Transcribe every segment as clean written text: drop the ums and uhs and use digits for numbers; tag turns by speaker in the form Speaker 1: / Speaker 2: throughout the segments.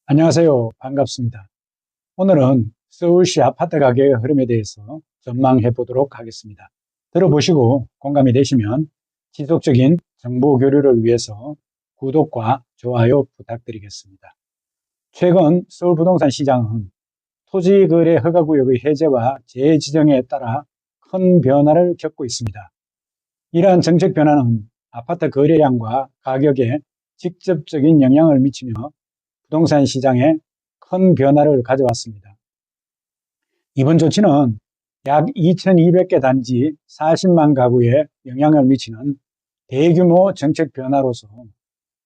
Speaker 1: 안녕하세요. 반갑습니다. 오늘은 서울시 아파트 가격의 흐름에 대해서 전망해 보도록 하겠습니다. 들어보시고 공감이 되시면 지속적인 정보 교류를 위해서 구독과 좋아요 부탁드리겠습니다. 최근 서울 부동산 시장은 토지거래 허가구역의 해제와 재지정에 따라 큰 변화를 겪고 있습니다. 이러한 정책 변화는 아파트 거래량과 가격에 직접적인 영향을 미치며 부동산 시장에 큰 변화를 가져왔습니다. 이번 조치는 약 2,200개 단지 40만 가구에 영향을 미치는 대규모 정책 변화로서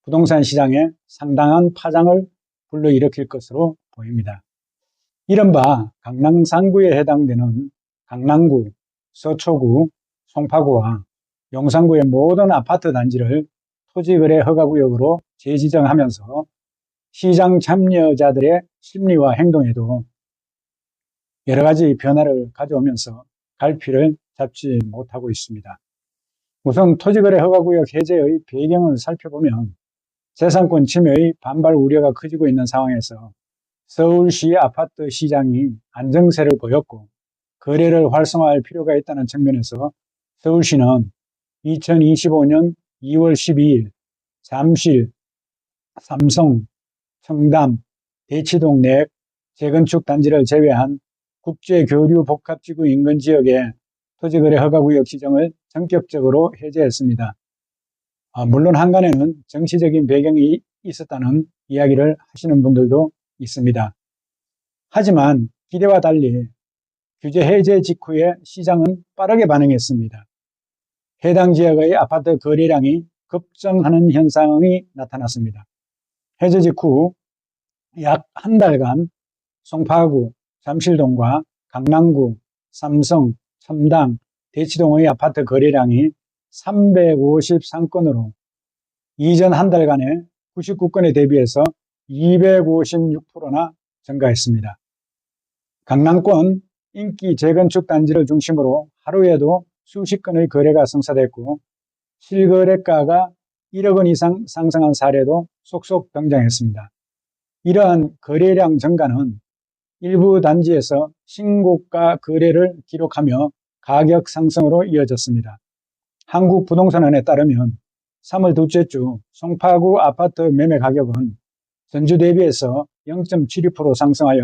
Speaker 1: 부동산 시장에 상당한 파장을 불러일으킬 것으로 보입니다. 이른바 강남 3구에 해당되는 강남구, 서초구, 송파구와 용산구의 모든 아파트 단지를 토지거래 허가구역으로 재지정하면서 시장 참여자들의 심리와 행동에도 여러 가지 변화를 가져오면서 갈피를 잡지 못하고 있습니다. 우선 토지거래 허가구역 해제의 배경을 살펴보면 재산권 침해의 반발 우려가 커지고 있는 상황에서 서울시 아파트 시장이 안정세를 보였고 거래를 활성화할 필요가 있다는 측면에서 서울시는 2025년 2월 12일 잠실, 삼성, 청담, 대치동 내 재건축 단지를 제외한 국제교류 복합지구 인근 지역의 토지거래 허가구역 지정을 전격적으로 해제했습니다. 물론 한간에는 정치적인 배경이 있었다는 이야기를 하시는 분들도 있습니다. 하지만 기대와 달리 규제 해제 직후에 시장은 빠르게 반응했습니다. 해당 지역의 아파트 거래량이 급증하는 현상이 나타났습니다. 해제 직후 약 한 달간 송파구, 잠실동과 강남구, 삼성, 첨당, 대치동의 아파트 거래량이 353건으로 이전 한 달간의 99건에 대비해서 256%나 증가했습니다. 강남권 인기 재건축 단지를 중심으로 하루에도 수십 건의 거래가 성사됐고 실거래가가 1억 원 이상 상승한 사례도 속속 등장했습니다. 이러한 거래량 증가는 일부 단지에서 신고가 거래를 기록하며 가격 상승으로 이어졌습니다. 한국부동산원에 따르면 3월 둘째 주 송파구 아파트 매매 가격은 전주 대비해서 0.72% 상승하여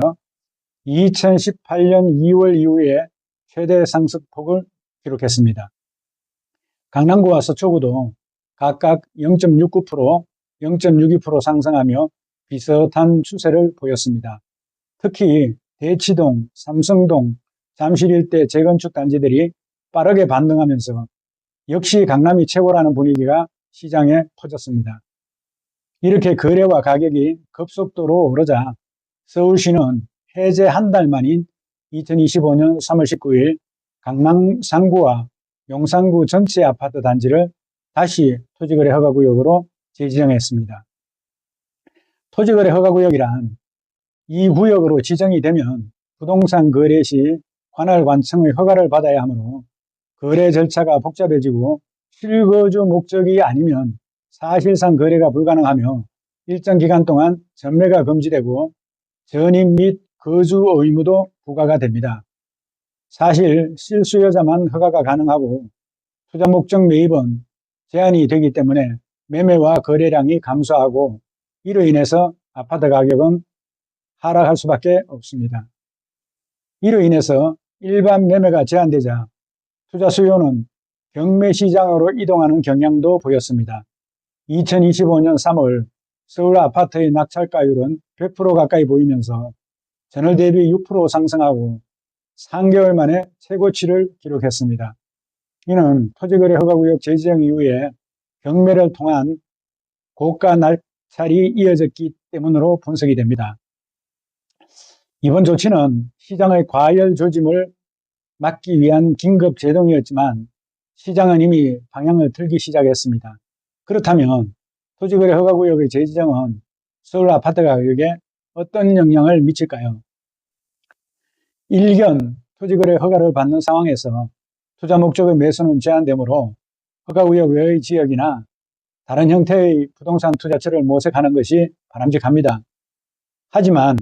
Speaker 1: 2018년 2월 이후에 최대 상승폭을 기록했습니다. 강남구와 서초구도 각각 0.69%, 0.62% 상승하며 비슷한 추세를 보였습니다. 특히 대치동, 삼성동, 잠실 일대 재건축 단지들이 빠르게 반등하면서 역시 강남이 최고라는 분위기가 시장에 퍼졌습니다. 이렇게 거래와 가격이 급속도로 오르자 서울시는 해제 한 달 만인 2025년 3월 19일 강남 3구와 용산구 전체 아파트 단지를 다시 토지거래 허가구역으로 재지정했습니다. 토지거래 허가구역이란 이 구역으로 지정이 되면 부동산 거래 시 관할관청의 허가를 받아야 하므로 거래 절차가 복잡해지고 실거주 목적이 아니면 사실상 거래가 불가능하며 일정 기간 동안 전매가 금지되고 전입 및 거주 의무도 부과가 됩니다. 사실 실수요자만 허가가 가능하고 투자 목적 매입은 제한이 되기 때문에 매매와 거래량이 감소하고 이로 인해서 아파트 가격은 하락할 수밖에 없습니다. 이로 인해서 일반 매매가 제한되자 투자 수요는 경매 시장으로 이동하는 경향도 보였습니다. 2025년 3월 서울 아파트의 낙찰가율은 100% 가까이 보이면서 전월 대비 6% 상승하고 3개월 만에 최고치를 기록했습니다. 이는 토지거래 허가구역 재지정 이후에 경매를 통한 고가 낙찰이 이어졌기 때문으로 분석이 됩니다. 이번 조치는 시장의 과열 조짐을 막기 위한 긴급 제동이었지만 시장은 이미 방향을 틀기 시작했습니다. 그렇다면 토지거래 허가구역의 재지정은 서울 아파트 가격에 어떤 영향을 미칠까요? 일견 토지거래 허가를 받는 상황에서 투자 목적의 매수는 제한되므로 허가구역 외의 지역이나 다른 형태의 부동산 투자처를 모색하는 것이 바람직합니다. 하지만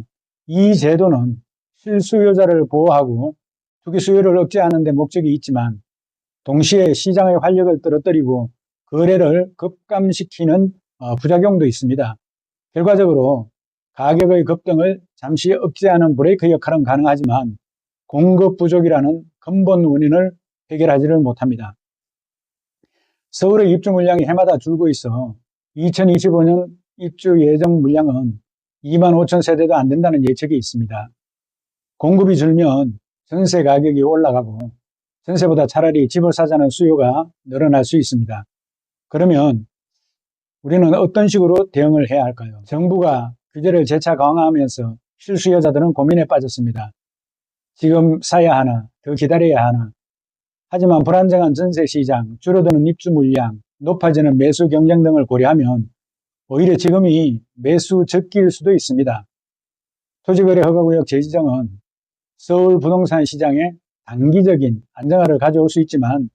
Speaker 1: 이 제도는 실수요자를 보호하고 투기 수요를 억제하는 데 목적이 있지만 동시에 시장의 활력을 떨어뜨리고 거래를 급감시키는 부작용도 있습니다. 결과적으로 가격의 급등을 잠시 억제하는 브레이크 역할은 가능하지만 공급 부족이라는 근본 원인을 해결하지를 못합니다. 서울의 입주 물량이 해마다 줄고 있어 2025년 입주 예정 물량은 2만 5천 세대도 안 된다는 예측이 있습니다. 공급이 줄면 전세 가격이 올라가고 전세보다 차라리 집을 사자는 수요가 늘어날 수 있습니다. 그러면 우리는 어떤 식으로 대응을 해야 할까요? 정부가 규제를 재차 강화하면서 실수요자들은 고민에 빠졌습니다. 지금 사야 하나, 더 기다려야 하나. 하지만 불안정한 전세 시장, 줄어드는 입주 물량, 높아지는 매수 경쟁 등을 고려하면 오히려 지금이 매수 적기일 수도 있습니다. 토지거래 허가구역 재지정은 서울 부동산 시장에 단기적인 안정화를 가져올 수 있지만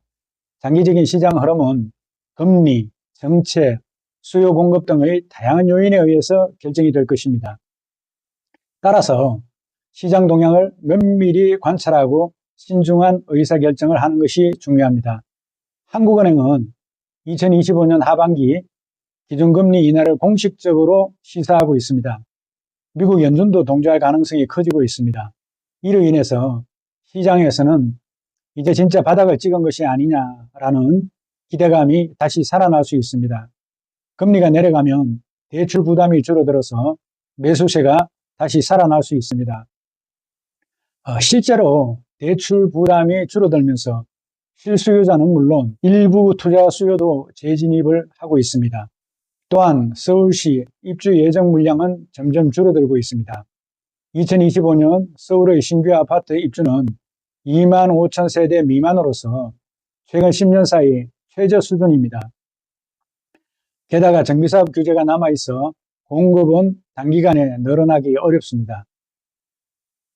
Speaker 1: 장기적인 시장 흐름은 금리, 정책, 수요 공급 등의 다양한 요인에 의해서 결정이 될 것입니다. 따라서 시장 동향을 면밀히 관찰하고 신중한 의사결정을 하는 것이 중요합니다. 한국은행은 2025년 하반기 기준금리 인하를 공식적으로 시사하고 있습니다. 미국 연준도 동조할 가능성이 커지고 있습니다. 이로 인해서 시장에서는 이제 진짜 바닥을 찍은 것이 아니냐라는 기대감이 다시 살아날 수 있습니다. 금리가 내려가면 대출 부담이 줄어들어서 매수세가 다시 살아날 수 있습니다. 실제로 대출 부담이 줄어들면서 실수요자는 물론 일부 투자 수요도 재진입을 하고 있습니다. 또한 서울시 입주 예정 물량은 점점 줄어들고 있습니다. 2025년 서울의 신규 아파트 입주는 2만 5천 세대 미만으로서 최근 10년 사이 최저 수준입니다. 게다가 정비사업 규제가 남아있어 공급은 단기간에 늘어나기 어렵습니다.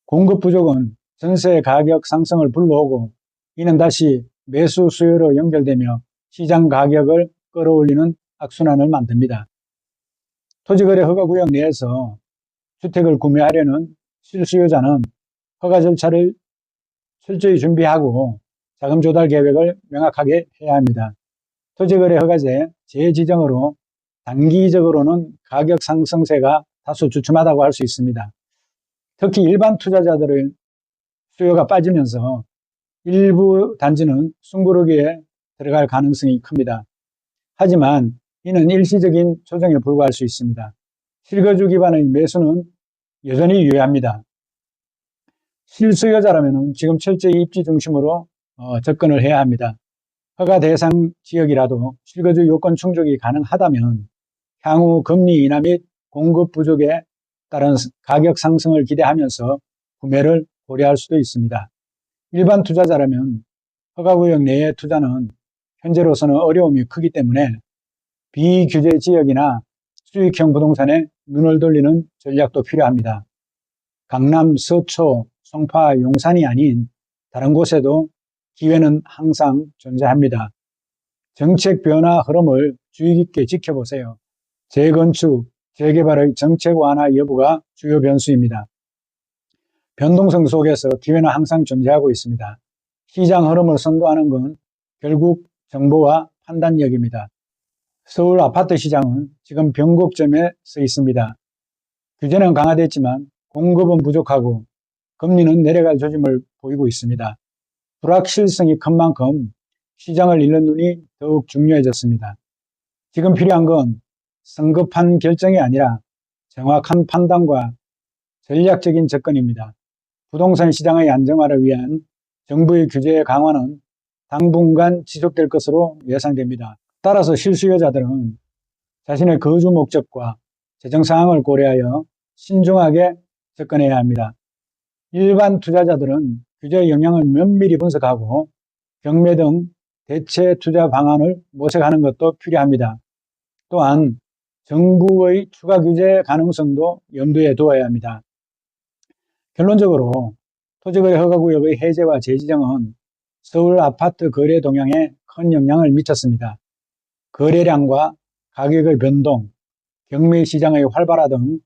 Speaker 1: 공급 부족은 전세 가격 상승을 불러오고 이는 다시 매수 수요로 연결되며 시장 가격을 끌어올리는 악순환을 만듭니다. 토지거래 허가구역 내에서 주택을 구매하려는 실수요자는 허가 절차를 철저히 준비하고 자금 조달 계획을 명확하게 해야 합니다. 토지거래 허가제 재지정으로 단기적으로는 가격 상승세가 다소 주춤하다고 할 수 있습니다. 특히 일반 투자자들의 수요가 빠지면서 일부 단지는 숨고르기에 들어갈 가능성이 큽니다. 하지만 이는 일시적인 조정에 불과할 수 있습니다. 실거주 기반의 매수는 여전히 유효합니다. 실수요자라면 지금 철저히 입지 중심으로 접근을 해야 합니다. 허가 대상 지역이라도 실거주 요건 충족이 가능하다면 향후 금리 인하 및 공급 부족에 따른 가격 상승을 기대하면서 구매를 고려할 수도 있습니다. 일반 투자자라면 허가구역 내의 투자는 현재로서는 어려움이 크기 때문에 비규제 지역이나 수익형 부동산에 눈을 돌리는 전략도 필요합니다. 강남, 서초, 송파, 용산이 아닌 다른 곳에도 기회는 항상 존재합니다. 정책 변화 흐름을 주의 깊게 지켜보세요. 재건축, 재개발의 정책 완화 여부가 주요 변수입니다. 변동성 속에서 기회는 항상 존재하고 있습니다. 시장 흐름을 선도하는 건 결국 정보와 판단력입니다. 서울 아파트 시장은 지금 변곡점에 서 있습니다. 규제는 강화됐지만 공급은 부족하고 금리는 내려갈 조짐을 보이고 있습니다. 불확실성이 큰 만큼 시장을 읽는 눈이 더욱 중요해졌습니다. 지금 필요한 건 성급한 결정이 아니라 정확한 판단과 전략적인 접근입니다. 부동산 시장의 안정화를 위한 정부의 규제 강화는 당분간 지속될 것으로 예상됩니다. 따라서 실수요자들은 자신의 거주 목적과 재정 상황을 고려하여 신중하게 접근해야 합니다. 일반 투자자들은 규제의 영향을 면밀히 분석하고 경매 등 대체 투자 방안을 모색하는 것도 필요합니다. 또한 정부의 추가 규제 가능성도 염두에 두어야 합니다. 결론적으로 토지거래 허가구역의 해제와 재지정은 서울 아파트 거래 동향에 큰 영향을 미쳤습니다. 거래량과 가격의 변동, 경매 시장의 활발화 등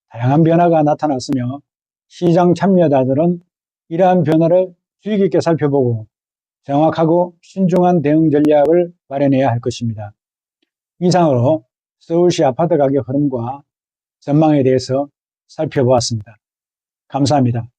Speaker 1: 다양한 변화가 나타났으며 시장 참여자들은 이러한 변화를 주의 깊게 살펴보고 정확하고 신중한 대응 전략을 마련해야 할 것입니다. 이상으로 서울시 아파트 가격 흐름과 전망에 대해서 살펴보았습니다. 감사합니다.